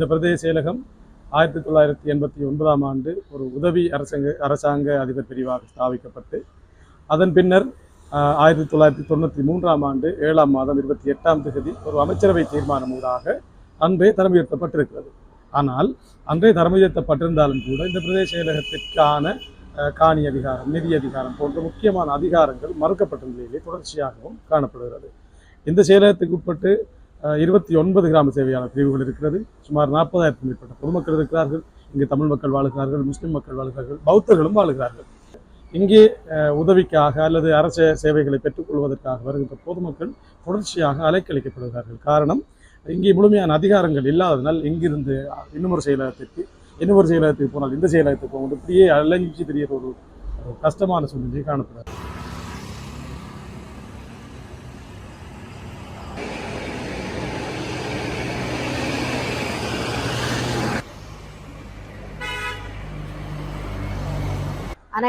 இந்த பிரதேச செயலகம் 1989ஆம் ஆண்டு ஒரு உதவி அரசாங்க அதிபர் பிரிவாக ஸ்தாபிக்கப்பட்டு அதன் பின்னர் 1993ஆம் ஆண்டு 7ஆம் மாதம் 28ஆம் தேதி ஒரு அமைச்சரவை தீர்மானம் ஊடாக அன்றே தரம் உயர்த்தப்பட்டிருக்கிறது. ஆனால் அன்றே தரம் உயர்த்தப்பட்டிருந்தாலும் கூட இந்த பிரதேச செயலகத்திற்கான காணி அதிகாரம், நிதி அதிகாரம் போன்ற முக்கியமான அதிகாரங்கள் மறுக்கப்பட்ட நிலையிலே தொடர்ச்சியாகவும் காணப்படுகிறது. இந்த செயலகத்துக்கு உட்பட்டு 29 கிராம சேவையாளர் பிரிவுகள் இருக்கிறது. சுமார் 40,000க்கும் மேற்பட்ட பொதுமக்கள் இருக்கிறார்கள். இங்கு தமிழ் மக்கள் வாழுகிறார்கள், முஸ்லிம் மக்கள் வாழுகிறார்கள், பௌத்தர்களும் வாழுகிறார்கள். இங்கே உதவிக்காக அல்லது அரச சேவைகளை பெற்றுக்கொள்வதற்காக வருகின்ற பொதுமக்கள் தொடர்ச்சியாக அலைக்கழிக்கப்படுகிறார்கள். காரணம், இங்கே முழுமையான அதிகாரங்கள் இல்லாததனால் இங்கிருந்து இன்னொரு செயலகத்துக்கு போனால் இந்த செயலகத்துக்கு போகும்போது இப்படியே அலைஞ்சி தெரிய ஒரு கஷ்டமான சூழ்நிலை காணப்படுகிறது.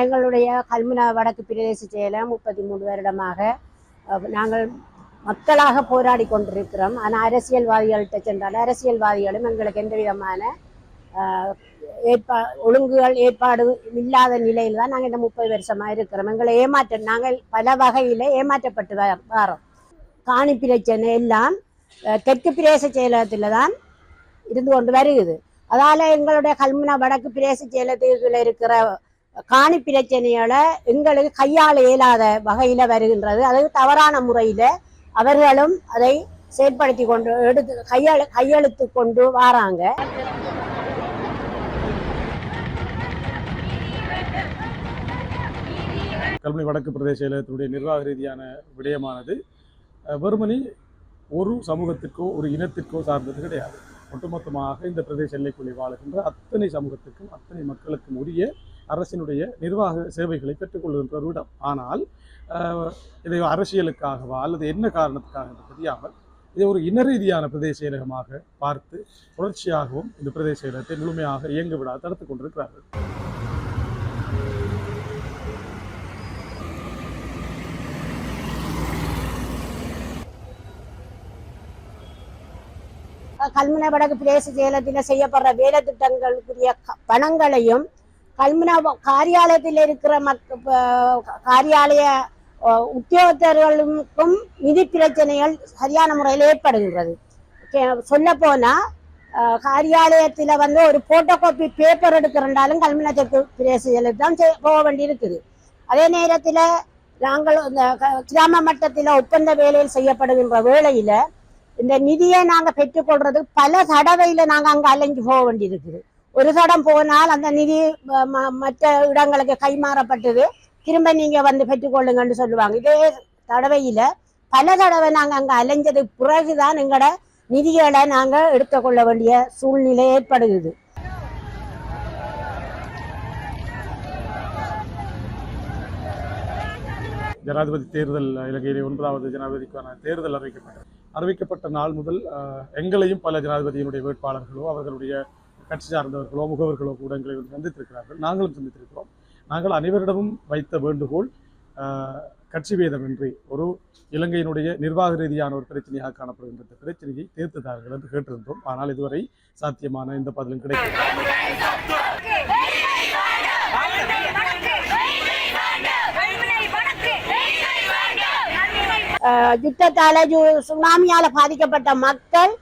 எங்களுடைய கல்முனா வடக்கு பிரதேச செயலம் 33 வருடமாக நாங்கள் மக்களாக போராடி கொண்டிருக்கிறோம். ஆனால் அரசியல்வாதிகள்கிட்ட சென்றால் அரசியல்வாதிகளும் எங்களுக்கு எந்த விதமான ஒழுங்குகள் ஏற்பாடு இல்லாத நிலையில் தான் நாங்கள் இந்த 30 வருஷமாக இருக்கிறோம். எங்களை நாங்கள் பல வகையில் ஏமாற்றப்பட்டு வரோம். காணி பிரச்சனை எல்லாம் தெற்கு பிரதேச செயலகத்தில் தான் இருந்து கொண்டு வருகிறது. அதால் எங்களுடைய கல்முனா வடக்கு பிரதேச செயலகத்தில் இருக்கிற காணி பிரச்சனைகளை எங்களுக்கு கையாள இயலாத வகையில் வருகின்றது. அது தவறான முறையில் அவர்களும் அதை செயற்படுத்தி கொண்டு கையெழுத்து கொண்டு வராங்க. கல்முனை வடக்கு பிரதேச செயலகத்தினுடைய நிர்வாக ரீதியான விடயமானது வெறுமனே ஒரு சமூகத்திற்கோ ஒரு இனத்திற்கோ சார்ந்தது கிடையாது. ஒட்டுமொத்தமாக இந்த பிரதேச எல்லைக்குள்ளே வாழுகின்ற அத்தனை சமூகத்துக்கும் அத்தனை மக்களுக்கும் உரிய அரசினுடைய நிர்வாக சேவைகளை பெற்றுக்கொள்கின்ற ஒரு இடம். ஆனால் இதை அரசியலுக்காகவா அல்லது என்ன காரணத்துக்காக என்று தெரியாமல் இதை ஒரு இன ரீதியான பிரதேச செயலகமாக பார்த்து தொடர்ச்சியாகவும் இந்த பிரதேச செயலகத்தை முழுமையாக இயங்க விடாது தடுத்துக் கொண்டிருக்கிறார்கள். கல்முனை வடக்கு பிரதேச செயலகத்தில் செய்யப்படுற வேலை திட்டங்களுக்குரிய பணங்களையும் கல்முனா காரியாலயத்தில் இருக்கிற காரியாலய உத்தியோகத்தர்களுக்கும் நிதி பிரச்சனைகள் சரியான முறையில் ஏற்படுகின்றது. சொல்ல போனா காரியாலயத்தில் ஒரு போட்டோ காப்பி பேப்பர் எடுக்கிறண்டாலும் கல்முனா தெற்கு பிரதேச தான் போக வேண்டி இருக்குது. அதே நேரத்தில் நாங்கள் இந்த கிராம மட்டத்தில் ஒப்பந்த வேலையில் செய்யப்படுகின்ற வேளையில இந்த நிதியை நாங்கள் பெற்றுக்கொள்றது பல தடவையில் நாங்கள் அங்கே அலைஞ்சு போக வேண்டி இருக்குது. ஒரு தடம் போனால் அந்த நிதி மற்ற இடங்களுக்கு கைமாறப்பட்டது, திரும்ப நீங்க பெற்றுக்கொள்ளுங்கன்னு சொல்லுவாங்க. இதே தடவையில பல தடவை நாங்கள் அங்கே அலைஞ்சது பிறகுதான் எங்களோட நிதிகளை நாங்கள் எடுத்துக்கொள்ள வேண்டிய சூழ்நிலை ஏற்படுகிறது. ஜனாதிபதி தேர்தல் இலங்கையிலே 9வது ஜனாதிபதிக்கான தேர்தல் அறிவிக்கப்பட்ட நாள் முதல் எங்களையும் பல ஜனாதிபதியினுடைய வேட்பாளர்களோ அவர்களுடைய கட்சி சார்ந்தவர்களோ முகவர்களோ கூட எங்களை சந்தித்திருக்கிறார்கள். நாங்களும் சந்தித்திருக்கிறோம். நாங்கள் அனைவரிடமும் வைத்த வேண்டுகோள் கட்சி பேதமின்றி ஒரு இலங்கையினுடைய நிர்வாக ரீதியான ஒரு பிரச்சனையாக காணப்படுகின்ற பிரச்சனையை தீர்த்துதார்கள் என்று கேட்டிருந்தோம். ஆனால் இதுவரை சாத்தியமான எந்த பதிலும் கிடைக்கவில்லை. யுத்தத்தால சுனாமியால பாதிக்கப்பட்ட மக்கள்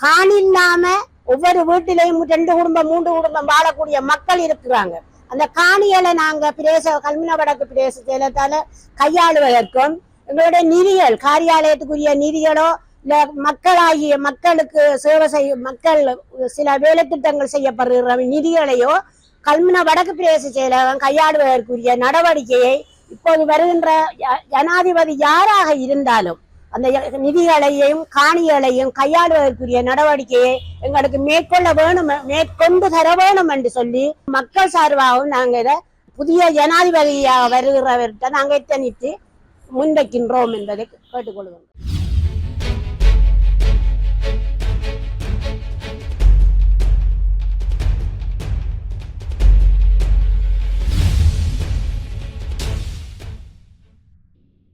காணி இல்லாம ஒவ்வொரு வீட்டிலையும் 2 குடும்பம் 3 குடும்பம் வாழக்கூடிய மக்கள் இருக்கிறாங்க. அந்த காணிகளை நாங்க கல்முனா வடக்கு பிரதேச செயலகத்தால கையாளுவதற்கும் எங்களுடைய நிதிகள் காரியாலயத்துக்குரிய நிதிகளோ இல்ல மக்களாகிய மக்களுக்கு சேவை மக்கள் சில வேலை திட்டங்கள் செய்யப்படுகிற நிதிகளையோ கல்முனா வடக்கு பிரதேச செயலகம் கையாளுவதற்குரிய நடவடிக்கையை இப்போது வருகின்ற ஜனாதிபதி யாராக இருந்தாலும் அந்த நிதிகளையும் காணிகளையும் கையாளுவதற்குரிய நடவடிக்கையை எங்களுக்கு மேற்கொண்டு தர வேணும் என்று சொல்லி மக்கள் சார்பாகவும் நாங்கள் இதை புதிய ஜனாதிபதியாக வருகிறவர்கிட்ட நாங்கள் எத்தனித்து முன்வைக்கின்றோம் என்பதை கேட்டுக்கொள்வோம்.